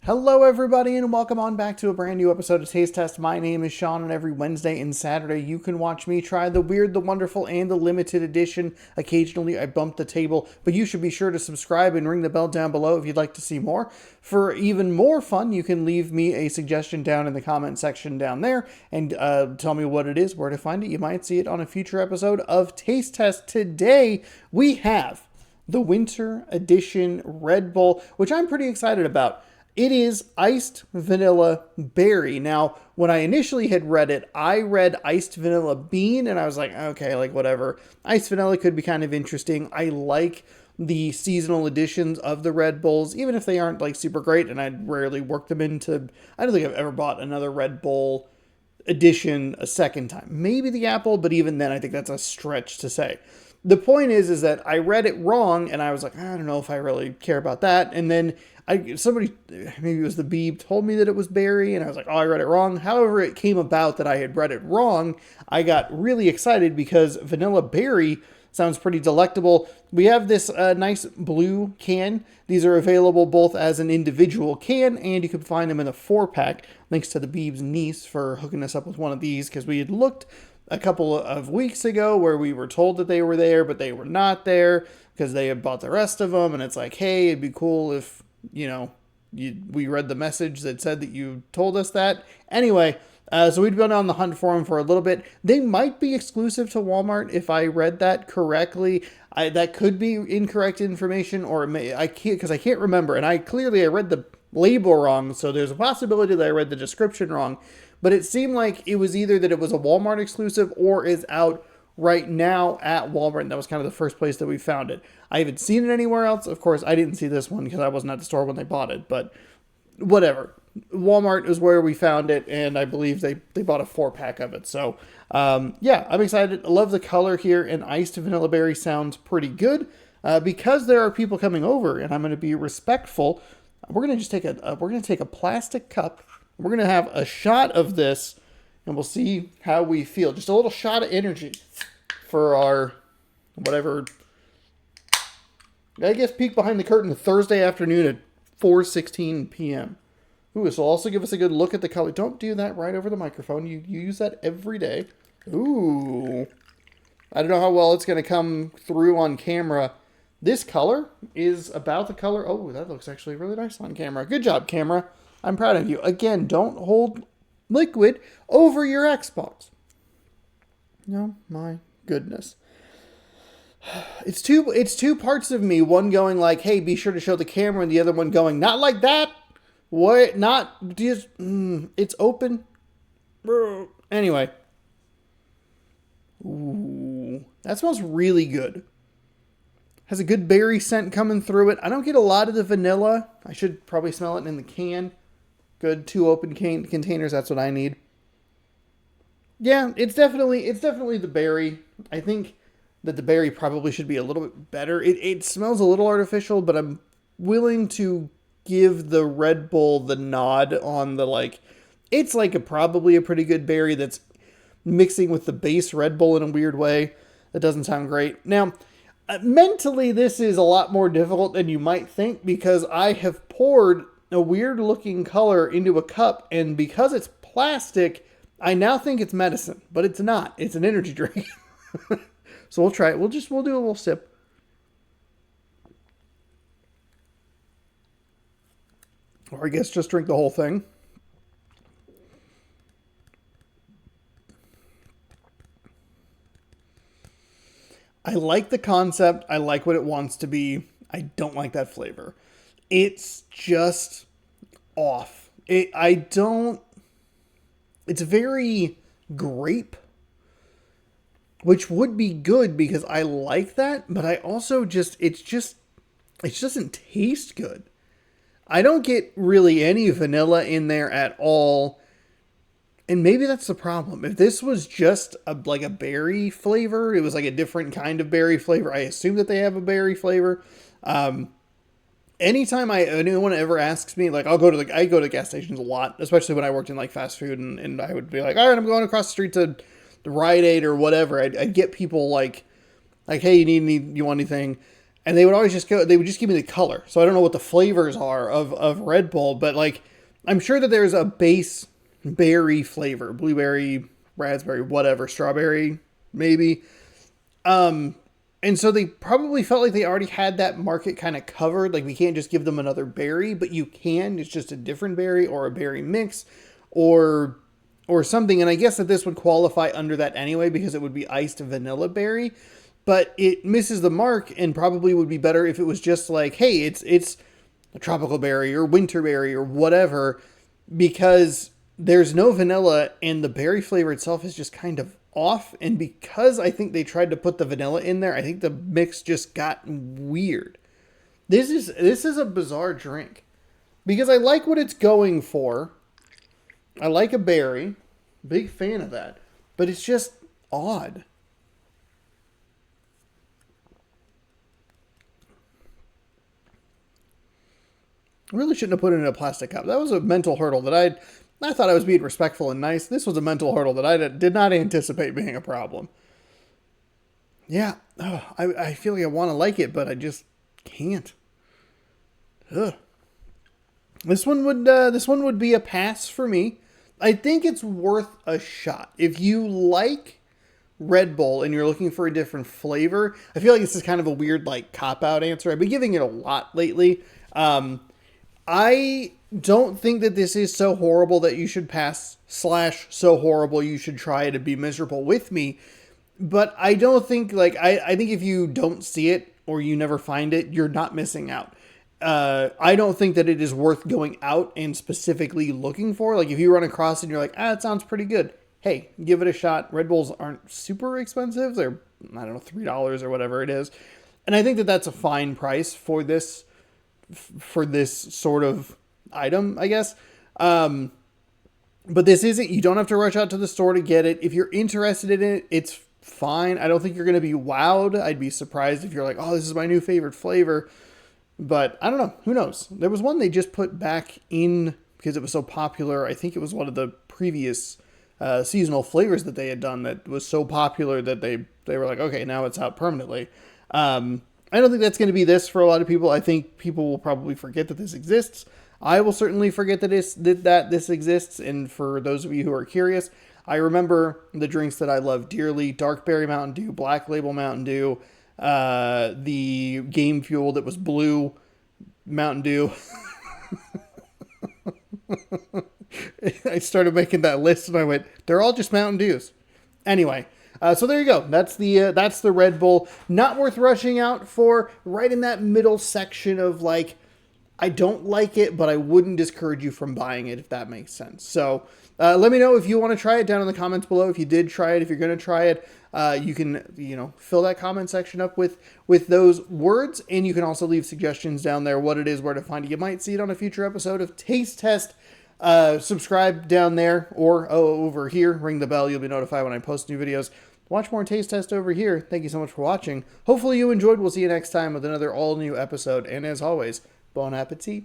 Hello, everybody, and welcome on back to a brand new episode of Taste Test. My name is Sean, and every Wednesday and Saturday you can watch me try the weird, the wonderful, and the limited edition. Occasionally I bump the table, but you should be sure to subscribe and ring the bell down below if you'd like to see more. For even more fun, you can leave me a suggestion down in the comment section down there and tell me what it is, where to find it. You might see it on a future episode of Taste Test. Today we have the Winter Edition Red Bull, which I'm pretty excited about. It is iced vanilla berry. Now, when I initially had read it, I read iced vanilla bean, and I was like, okay, like whatever. Iced vanilla could be kind of interesting. I like the seasonal editions of the Red Bulls, even if they aren't like super great, and I'd rarely work them into. I don't think I've ever bought another Red Bull edition a second time. Maybe the apple, but even then, I think that's a stretch to say. The point is that I read it wrong, and I was like, I don't know if I really care about that. And then somebody, maybe it was the Beeb, told me that it was berry, and I was like, oh, I read it wrong. However, it came about that I had read it wrong. I got really excited because vanilla berry sounds pretty delectable. We have this nice blue can. These are available both as an individual can, and you can find them in a 4-pack. Thanks to the Beeb's niece for hooking us up with one of these, because we had looked a couple of weeks ago where we were told that they were there, but they were not there because they had bought the rest of them. And it's like, hey, it'd be cool if, we read the message that said that you told us that. Anyway, so we'd been on the hunt for them for a little bit. They might be exclusive to Walmart if I read that correctly. That could be incorrect information, or I can't, because I can't remember. And I read the label wrong, so there's a possibility that I read the description wrong. But it seemed like it was either that it was a Walmart exclusive or is out right now at Walmart. And that was kind of the first place that we found it. I haven't seen it anywhere else. Of course, I didn't see this one because I wasn't at the store when they bought it. But whatever. Walmart is where we found it. And I believe they bought a 4-pack of it. So, yeah, I'm excited. I love the color here. And iced vanilla berry sounds pretty good. Because there are people coming over and I'm going to be respectful. We're going to just take a plastic cup. We're going to have a shot of this, and we'll see how we feel. Just a little shot of energy for our, whatever, I guess, peek behind the curtain Thursday afternoon at 4:16 p.m. Ooh, this will also give us a good look at the color. Don't do that right over the microphone. You use that every day. Ooh. I don't know how well it's going to come through on camera. This color is about the color. Oh, that looks actually really nice on camera. Good job, camera. I'm proud of you. Again, don't hold liquid over your Xbox. No, my goodness. It's two parts of me. One going like, hey, be sure to show the camera, and the other one going, not like that. What? Not just. It's open. Anyway. Ooh, that smells really good. Has a good berry scent coming through it. I don't get a lot of the vanilla. I should probably smell it in the can. Good, 2 open containers. That's what I need. Yeah, it's definitely the berry. I think that the berry probably should be a little bit better. It smells a little artificial, but I'm willing to give the Red Bull the nod on the it's probably a pretty good berry that's mixing with the base Red Bull in a weird way. That doesn't sound great. Now, mentally, this is a lot more difficult than you might think because I have poured a weird looking color into a cup, and because it's plastic, I now think it's medicine, but it's not. It's an energy drink. So we'll try it. We'll do a little sip. Or I guess just drink the whole thing. I like the concept. I like what it wants to be. I don't like that flavor. It's just off. It's very grape, which would be good because I like that, but I also it doesn't taste good. I don't get really any vanilla in there at all. And maybe that's the problem. If this was just a berry flavor, it was like a different kind of berry flavor. I assume that they have a berry flavor. Anytime anyone ever asks me, I go to gas stations a lot, especially when I worked in fast food, and I would be like, all right, I'm going across the street to the Rite Aid or whatever. I'd get people like, hey, you want anything? and they would always just go, they would just give me the color. So I don't know what the flavors are of Red Bull, but like, I'm sure that there's a base berry flavor, blueberry, raspberry, whatever, strawberry, maybe. And so they probably felt like they already had that market kind of covered. Like, we can't just give them another berry, but you can. It's just a different berry or a berry mix or something. And I guess that this would qualify under that anyway, because it would be iced vanilla berry, but it misses the mark and probably would be better if it was just like, hey, it's a tropical berry or winter berry or whatever, because there's no vanilla and the berry flavor itself is just kind of off. And because I think they tried to put the vanilla in there, I think the mix just got weird. This is a bizarre drink because I like what it's going for. I like a berry, big fan of that, but it's just odd. I really shouldn't have put it in a plastic cup. That was a mental hurdle that I thought I was being respectful and nice. This was a mental hurdle that I did not anticipate being a problem. Yeah, I feel like I want to like it, but I just can't. Ugh. This one would be a pass for me. I think it's worth a shot. If you like Red Bull and you're looking for a different flavor, I feel like this is kind of a weird like cop-out answer. I've been giving it a lot lately. I don't think that this is so horrible that you should pass / so horrible you should try it and be miserable with me. But I don't think like, I think if you don't see it or you never find it, you're not missing out. I don't think that it is worth going out and specifically looking for. Like if you run across it and you're like, it sounds pretty good. Hey, give it a shot. Red Bulls aren't super expensive. They're, I don't know, $3 or whatever it is. And I think that that's a fine price for this sort of item, I guess. But this isn't, you don't have to rush out to the store to get it. If you're interested in it, it's fine. I don't think you're going to be wowed. I'd be surprised if you're like, oh, this is my new favorite flavor. But I don't know. Who knows? There was one they just put back in because it was so popular. I think it was one of the previous seasonal flavors that they had done that was so popular that they were like, okay, now it's out permanently. I don't think that's going to be this for a lot of people. I think people will probably forget that this exists. I will certainly forget that this exists. And for those of you who are curious, I remember the drinks that I love dearly: Dark Berry Mountain Dew, Black Label Mountain Dew, the Game Fuel that was blue Mountain Dew. I started making that list and I went, they're all just Mountain Dews. Anyway. So there you go. That's the Red Bull. Not worth rushing out for. Right in that middle section of like, I don't like it, but I wouldn't discourage you from buying it if that makes sense. So let me know if you want to try it down in the comments below. If you did try it, if you're going to try it, you can fill that comment section up with those words, and you can also leave suggestions down there what it is, where to find it. You might see it on a future episode of Taste Test. Subscribe down there or over here. Ring the bell. You'll be notified when I post new videos. Watch more Taste Test over here. Thank you so much for watching. Hopefully you enjoyed. We'll see you next time with another all-new episode. And as always, bon appetit.